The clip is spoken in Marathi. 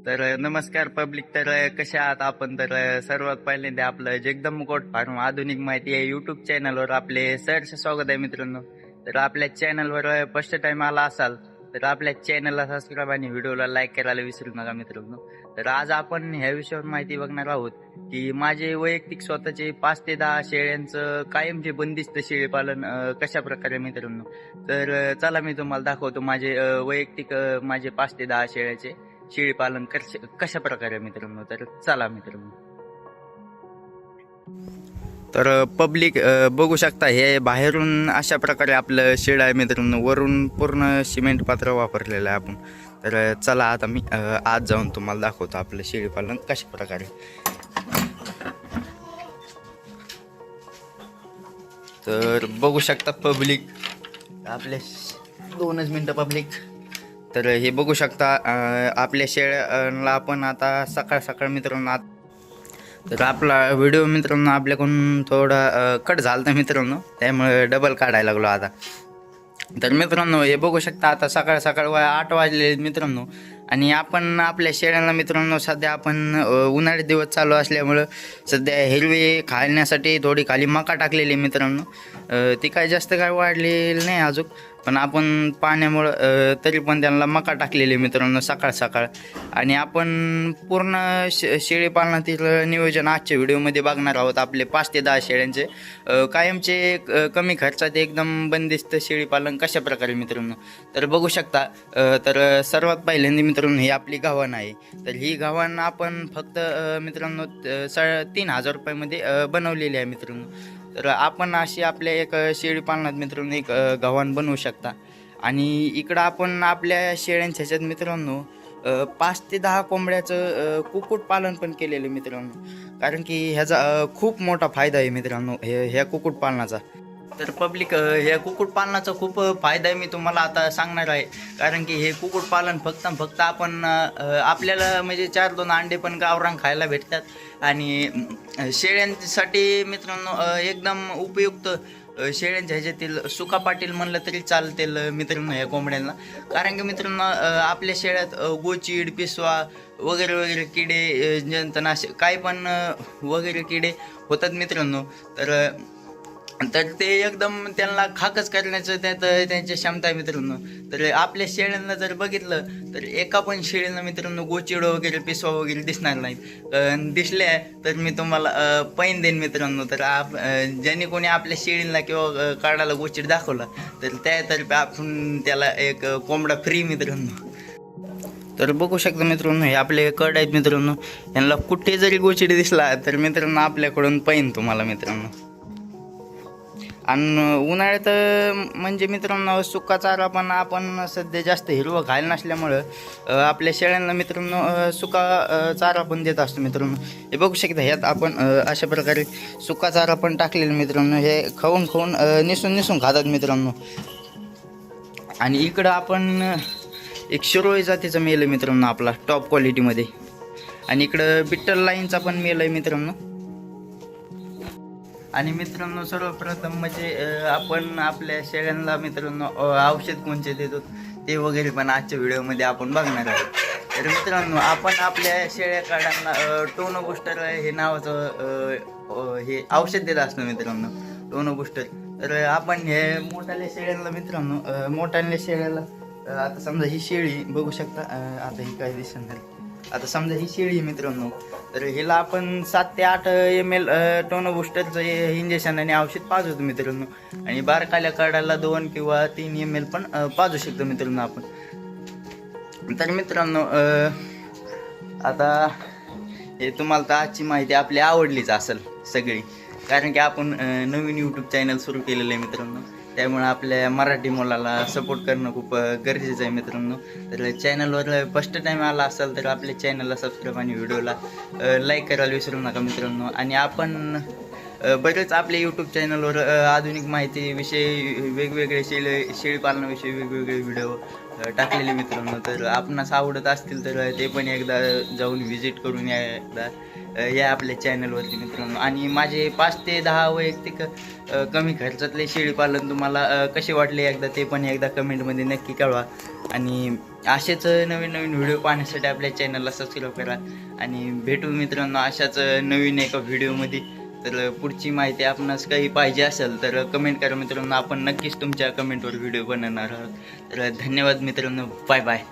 नमस्कार पब्लिक. कसे आहात आपण? सर्वात पहिल्यांदा आपलं जगदम कोट फार्म आधुनिक माहिती आहे युट्यूब चॅनलवर आपले सहर्ष स्वागत आहे मित्रांनो. आपल्या चॅनलवर फर्स्ट टाइम आला असाल तर आपल्या चॅनलला सबस्क्राईब आणि व्हिडिओला लाईक करायला विसरू नका मित्रांनो. आज आपण ह्या विषयावर माहिती बघणार आहोत की माझे वैयक्तिक स्वतःचे 5 ते 10 शेळ्यांचं कायमचे बंदिस्त शेळीपालन कशा प्रकारे मित्रांनो. चला मी तुम्हाला दाखवतो माझे वैयक्तिक माझे 5 ते 10 शेळ्याचे शेळीपालन कशा प्रकारे मित्रांनो. चला मित्रांनो. पब्लिक बघू शकता हे बाहेरून अशा प्रकारे आपलं शेड आहे मित्रांनो. वरून पूर्ण सिमेंट पात्र वापरलेलं आहे आपण. चला आता मी आज जाऊन तुम्हाला दाखवतो आपलं शेळीपालन कशा प्रकारे. बघू शकता पब्लिक आपले 2च मिनिटं पब्लिक. हे बघू शकता आपल्या शेळ्याला आपण आता सकाळ सकाळ मित्रांनो. आपला व्हिडिओ मित्रांनो आपल्याकडून थोडा कट झाला तर मित्रांनो, त्यामुळे डबल काढायला लागलो आता. मित्रांनो हे बघू शकता आता सकाळ सकाळ 8 वाजले मित्रांनो. आणि आपण आपल्या शेळ्यांना मित्रांनो सध्या आपण उन्हाळी दिवस चालू असल्यामुळं सध्या हिरवी खाण्यासाठी थोडी खाली मका टाकलेली मित्रांनो. ती काय जास्त काय वाढलेली नाही अजून, पण आपण पाण्यामुळं तरी पण त्यांना मका टाकलेली मित्रांनो सकाळ सकाळ. आणि आपण पूर्ण शेळी पालनातील नियोजन आजच्या व्हिडिओमध्ये बघणार आहोत. आपले 5 ते 10 शेळ्यांचे कायमचे कमी खर्चात एकदम बंदिस्त शेळीपालन कशा प्रकारे मित्रांनो. बघू शकता. सर्वात पहिल्यांदा मित्रांनो ही आपली गव्हाण आहे. ही गव्हाण आपण फक्त मित्रांनो 3,000 रुपयामध्ये बनवलेली आहे मित्रांनो. आपण अशी आपल्या एक शेळी पालनात मित्रांनो एक गव्हाण बनवू शकता. आणि इकडं आपण आपल्या शेळ्यांच्या ह्याच्यात मित्रांनो 5 ते 10 कोंबड्याचं कुक्कुटपालन पण केलेलं मित्रांनो. कारण की ह्याचा खूप मोठा फायदा आहे मित्रांनो ह्या कुक्कुटपालनाचा. पब्लिक ह्या कुक्कुटपालनाचा खूप फायदा आहे मी तुम्हाला आता सांगणार आहे. कारण की हे कुक्कुटपालन फक्त आपण आपल्याला म्हणजे 4-2 अंडे पण गावरान खायला भेटतात. आणि शेळ्यांसाठी मित्रांनो एकदम उपयुक्त शेळ्यांच्या ह्याच्यातील सुका पाटील म्हणलं तरी चालतील मित्रांनो ह्या कोंबड्यांना. कारण की मित्रांनो आपल्या शेळ्यात गोचीड, पिसवा वगैरे वगैरे किडे, जंतनाशक काय पण वगैरे किडे होतात मित्रांनो. ते एकदम त्यांना खाकच करण्याचं त्यांची क्षमता आहे मित्रांनो. आपल्या शेळ्यांना जर बघितलं तर एका पण शेळीला मित्रांनो गोचिड वगैरे पिसवा वगैरे दिसणार नाहीत. दिसल्या तर मी तुम्हाला पैन देईन मित्रांनो. ज्यांनी कोणी आपल्या शेळीला किंवा काढायला गोचिड दाखवला तर त्यातर्फे आपण त्याला एक कोंबडा फ्री मित्रांनो. बघू शकता मित्रांनो हे आपले कड आहेत मित्रांनो. यांना कुठे जरी गोचिड दिसला तर मित्रांनो आपल्याकडून पैन तुम्हाला मित्रांनो. आणि उन्हाळ्यात म्हणजे मित्रांनो सुका चारा पण आपण सध्या जास्त हिरवं खायला नसल्यामुळं आपल्या शेळ्यांना मित्रांनो सुका चारा पण देत असतो मित्रांनो. हे बघू शकता ह्यात आपण अशा प्रकारे सुका चारा पण टाकलेला मित्रांनो. हे खाऊन खाऊन निसून खातात मित्रांनो. आणि इकडं आपण एक शिरोळी जातीचा मेल आहे मित्रांनो आपला टॉप क्वालिटीमध्ये. आणि इकडं बिट्टल लाईनचा पण मेल आहे मित्रांनो. आणि मित्रांनो सर्वप्रथम म्हणजे आपण आपल्या शेळ्यांना मित्रांनो औषध कोणते देतो ते वगैरे पण आजच्या व्हिडिओमध्ये आपण बघणार आहोत. मित्रांनो आपण आपल्या शेळ्या काढांना टोनो बूस्टर हे नावाचं हे औषध देत असतो मित्रांनो, टोनो बूस्टर. आपण हे मोठ्याल्या शेळ्यांना मित्रांनो मोठ्याल्या शेळ्याला आता समजा ही शेळी बघू शकता. आता ही काय दिसणार. आता समजा ही शेळी मित्रांनो हिला आपण 7 ते 8 ml टोनो बूस्टरचं इंजेक्शन आणि औषध पाजवतो मित्रांनो. आणि बारकाल्या काढायला 2 किंवा 3 ml पण पाजू शकतो मित्रांनो आपण. मित्रांनो आता हे तुम्हाला तर आजची माहिती आपली आवडलीच असेल सगळी. कारण की आपण नवीन यूट्यूब चॅनल सुरू केलेलं आहे मित्रांनो. त्यामुळे आपल्या मराठी मुलाला सपोर्ट करणं खूप गरजेचं आहे मित्रांनो. चॅनलवर फर्स्ट टाईम आला असाल तर आपल्या चॅनलला सबस्क्राईब आणि व्हिडिओला लाईक करायला विसरू नका मित्रांनो. आणि आपण बरेच आपल्या यूट्यूब चॅनलवर आधुनिक माहितीविषयी वेगवेगळे शेळीपालनाविषयी वेगवेगळे व्हिडिओ टाकलेले मित्रांनो. आपणास आवडत असतील तर ते पण एकदा जाऊन व्हिजिट करून या आपल्या चॅनलवरती मित्रांनो. आणि माझे 5 ते 10 वैयक्तिक कमी खर्चातले शेळीपालन तुम्हाला कसे वाटले ते पण एकदा कमेंटमध्ये नक्की कळवा. आणि असेच नवीन नवीन व्हिडिओ पाहण्यासाठी आपल्या चॅनलला सबस्क्राईब करा आणि भेटू मित्रांनो अशाच नवीन एका व्हिडिओमध्ये. तर पुढची माहिती आपणास काही पाहिजे असेल तर कमेंट करा मित्रांनो, आपण नक्कीच तुमच्या कमेंटवर व्हिडिओ बनवणार आहोत. तर धन्यवाद मित्रांनो, बाय बाय.